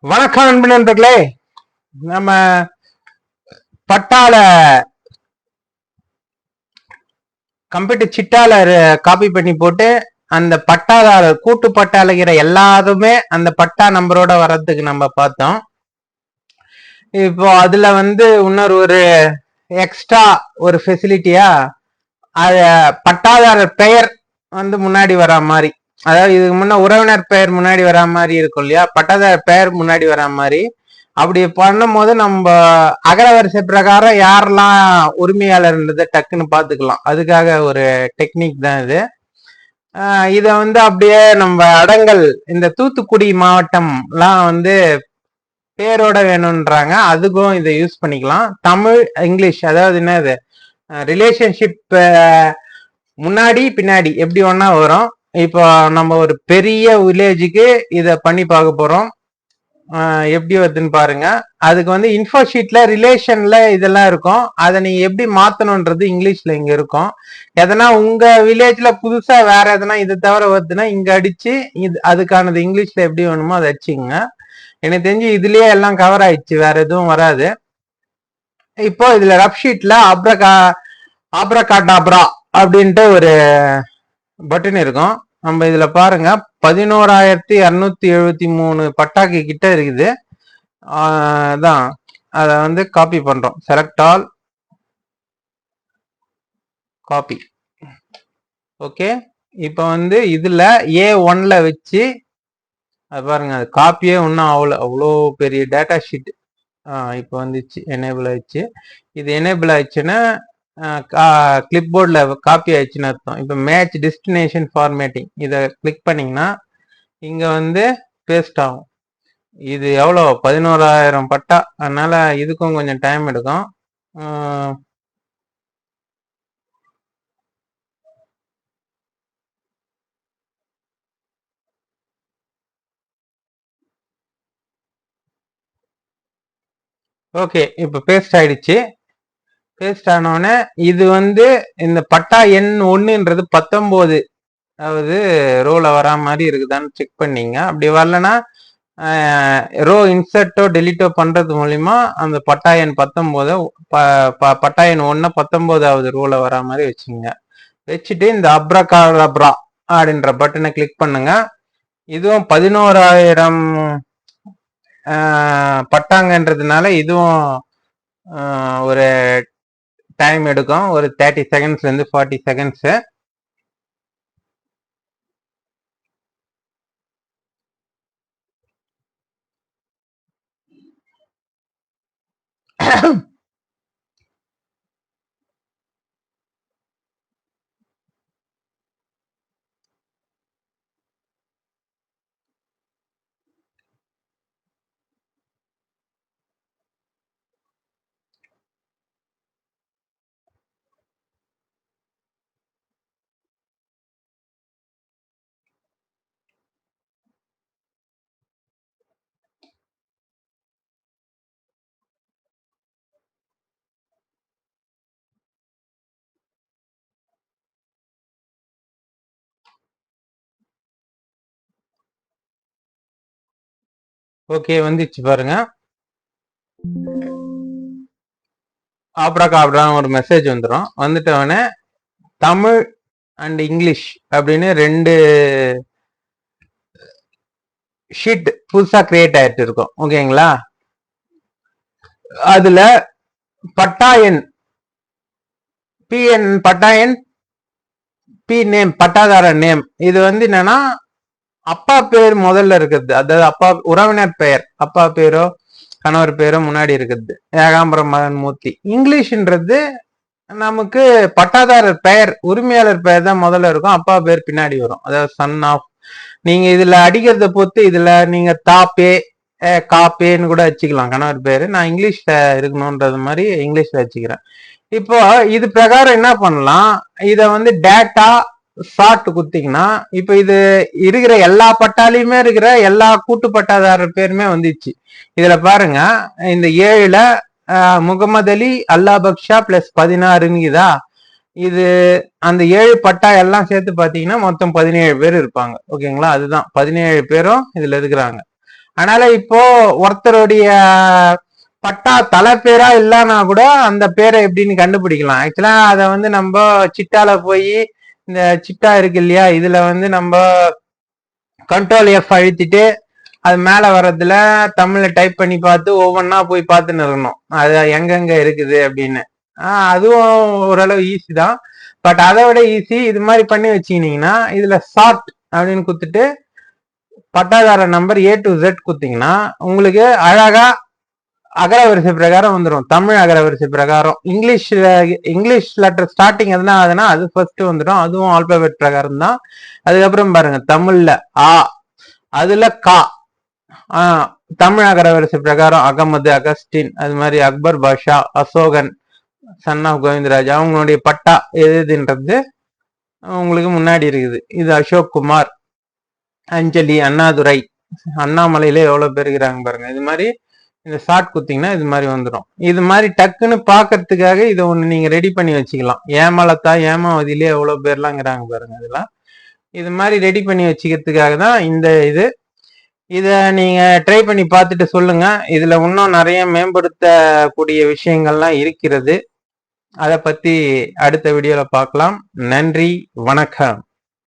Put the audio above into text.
வணக்கம் அன்பு நண்பர்களே. நம்ம பட்டால கம்ப்யூட்டர் சிட்டால காப்பி பண்ணி போட்டு அந்த பட்டாதாரர் கூட்டு பட்டா அழைக்கிற எல்லாருமே அந்த பட்டா நம்பரோட வர்றதுக்கு நம்ம பார்த்தோம். இப்போ அதுல இன்னொரு ஒரு எக்ஸ்ட்ரா ஒரு ஃபெசிலிட்டியா அத பட்டாதாரர் பெயர் முன்னாடி வரா மாதிரி, அதாவது இதுக்கு முன்ன உறவினர் பெயர் முன்னாடி வரா மாதிரி இருக்கும் இல்லையா, பட்டாதாரர் பெயர் முன்னாடி வரா மாதிரி. அப்படி பண்ணும் போது நம்ம அகரவரிசை பிரகாரம் யாரெல்லாம் உரிமையாளர்ன்றதை டக்குன்னு பாத்துக்கலாம். அதுக்காக ஒரு டெக்னிக் தான் இது. இத அப்படியே நம்ம அடங்கல் இந்த தூத்துக்குடி மாவட்டம்லாம் பேரோட வேணும்ன்றாங்க, அதுக்கும் இதை யூஸ் பண்ணிக்கலாம். தமிழ் இங்கிலீஷ், அதாவது என்னது ரிலேஷன்ஷிப் முன்னாடி பின்னாடி எப்படி ஒன்னா வரும். இப்போ நம்ம ஒரு பெரிய வில்லேஜுக்கு இத பண்ணி பார்க்க போறோம். எப்படி வருதுன்னு பாருங்க. அதுக்கு இன்ஃபோ ஷீட்ல ரிலேஷன்ல இதெல்லாம் இருக்கும். அதை நீங்க எப்படி மாத்தணும்ன்றது இங்கிலீஷ்ல இங்க இருக்கும். எதனா உங்க வில்லேஜ்ல புதுசா வேற எதனா இதை தவிர வருதுன்னா இங்க அடிச்சு அதுக்கானது இங்கிலீஷ்ல எப்படி வேணுமோ அதை அடிச்சுங்க. எனக்கு தெரிஞ்சு இதுலயே எல்லாம் கவர் ஆயிடுச்சு, வேற எதுவும் வராது. இப்போ இதுல ரஃப் ஷீட்ல ஆப்ரகாடாப்ரா அப்படின்ட்டு ஒரு பட்டன் இருக்கும். நம்ம இதுல பாருங்க 11,273 பட்டாக்கு கிட்ட இருக்குது. அதான் அதை காப்பி பண்றோம். Select all, copy. ஓகே, இப்போ இதுல A1ல வச்சு அது பாருங்க, அது காப்பியே ஒன்றும் அவ்வளோ பெரிய டேட்டா ஷீட். இப்போ வந்துச்சு, எனேபிள் ஆயிடுச்சு. இது எனேபிள் ஆயிடுச்சுன்னா கிளிப் போர்டில் காப்பி ஆயிடுச்சுன்னு அர்த்தம். இப்போ மேட்ச் டெஸ்டினேஷன் ஃபார்மேட்டிங் இதை கிளிக் பண்ணிங்கன்னா இங்கே பேஸ்ட் ஆகும். இது எவ்வளோ 11,000 பட்டா, அதனால இதுக்கும் கொஞ்சம் டைம் எடுக்கும். ஓகே, இப்போ பேஸ்ட் ஆயிடுச்சு. பேஸ்ட் ஆனோடனே இது இந்த பட்டா எண் 1ன்றது 19, அதாவது ரோல வரா மாதிரி இருக்குதான்னு செக் பண்ணீங்க. அப்படி வரலன்னா ரோ இன்சர்ட்டோ டெலிட்டோ பண்றது மூலியமா அந்த பட்டா எண் 19 பட்டா எண் 1 19வது ரோல வரா மாதிரி வச்சுங்க. வச்சுட்டு இந்த அப்ரகாடப்ரா அப்படின்ற பட்டனை கிளிக் பண்ணுங்க. இதுவும் 11,000 பட்டாங்கன்றதுனால இதுவும் ஒரு டைம் எடுக்கும், ஒரு 30 செகண்ட்ஸ்ல இருந்து 40 செகண்ட்ஸ். ஓகே, வந்துச்சு பாருங்க. ஆப்ரகாப்ரான்னு ஒரு மெசேஜ் வந்துடும். வந்துட்டவொடனே தமிழ் அண்ட் இங்கிலீஷ் அப்படின்னு 2 ஷீட் புதுசா கிரியேட் ஆயிட்டு இருக்கும். ஓகேங்களா, அதுல பட்டாயன் பிஎன் பட்டாயன் பி நேம் பட்டாதார நேம் இது என்னன்னா அப்பா பேர் முதல்ல இருக்கிறது, அதாவது அப்பா உறவினர் பெயர், அப்பா பேரோ கணவர் பேரோ முன்னாடி இருக்கிறது. ஏகாம்பரம் மதன் மூர்த்தி. இங்கிலீஷ்ன்றது நமக்கு பட்டாதாரர் பெயர் உரிமையாளர் பெயர் தான் முதல்ல இருக்கும், அப்பா பேர் பின்னாடி வரும், அதாவது சன் ஆஃப். நீங்க இதுல அடிக்கிறத பொறுத்து இதுல நீங்க தாப்பே காப்பேன்னு கூட வச்சுக்கலாம் கணவர் பேரு. நான் இங்கிலீஷ்ல இருக்கணும்ன்றது மாதிரி இங்கிலீஷ்ல வச்சுக்கிறேன். இப்போ இது பிரகாரம் என்ன பண்ணலாம், இத டேட்டா ஷார்ட் குத்திங்கன்னா இப்ப இது இருக்கிற எல்லா பட்டாலையுமே இருக்கிற எல்லா கூட்டு பட்டாதாரர் பேருமே வந்துச்சு. இதுல பாருங்க, இந்த 7ல முகமது அலி அல்லா பக்ஷா பிளஸ் 16ங்குதா. இது அந்த 7 பட்டா எல்லாம் சேர்த்து பாத்தீங்கன்னா மொத்தம் 17 பேர் இருப்பாங்க. ஓகேங்களா, அதுதான் 17 பேரும் இதுல இருக்கிறாங்க. அதனால இப்போ ஒருத்தருடைய பட்டா தலை பேரா இல்லைன்னா கூட அந்த பேரை எப்படின்னு கண்டுபிடிக்கலாம். ஆக்சுவலா அதை வந்து நம்ம சிட்டால போய் இந்த சிட்டா இருக்கு இல்லையா, இதுல வந்து நம்ம Ctrl+F அழுத்திட்டு அது மேல வர்றதுல தமிழ்ல டைப் பண்ணி பார்த்து ஒவ்வொன்னா போய் பார்த்துன்னு இருக்கணும் அது எங்கெங்க இருக்குது அப்படின்னு. அதுவும் ஓரளவு ஈஸி தான். பட் அதை விட ஈஸி இது மாதிரி பண்ணி வச்சுக்கினீங்கன்னா இதுல சார்ட் அப்படின்னு குத்துட்டு பட்டாதார நம்பர் A to Z குத்தீங்கன்னா உங்களுக்கு அழகா அகரவரிசை பிரகாரம் வந்துடும். தமிழ் அகரவரிசை பிரகாரம். இங்கிலீஷ் லெட்டர் ஸ்டார்டிங் எதுனா ஆகுதுன்னா அது ஃபர்ஸ்ட் வந்துடும். அதுவும் ஆல்பபெட் பிரகாரம் தான். அதுக்கப்புறம் பாருங்க தமிழ்ல ஆ, அதுல கா, தமிழ் அகரவரிசை பிரகாரம் அகமது, அகஸ்டின், அது மாதிரி அக்பர் பாஷா, அசோகன், சன் ஆஃப் கோவிந்தராஜ், அவங்களுடைய பட்டா எதுன்றது உங்களுக்கு முன்னாடி இருக்குது. இது அசோக் குமார், அஞ்சலி, அண்ணாதுரை, அண்ணாமலையில எவ்வளவு பேர் இருக்கிறாங்க பாருங்க. இது மாதிரி இந்த ஷார்ட் குத்திங்கன்னா இது மாதிரி வந்துடும். இது மாதிரி டக்குன்னு பாக்குறதுக்காக இதை ஒண்ணு நீங்க ரெடி பண்ணி வச்சுக்கலாம். ஏமாலத்தா, ஏமாவதியிலே எவ்வளவு பேர்லாம் இருக்கிறாங்க பாருங்க. இதெல்லாம் இது மாதிரி ரெடி பண்ணி வச்சுக்கிறதுக்காக தான் இந்த இது. இதை நீங்க ட்ரை பண்ணி பார்த்துட்டு சொல்லுங்க. இதுல இன்னும் நிறைய மேம்படுத்தக்கூடிய விஷயங்கள்லாம் இருக்கிறது. அதை பத்தி அடுத்த வீடியோல பார்க்கலாம். நன்றி, வணக்கம்.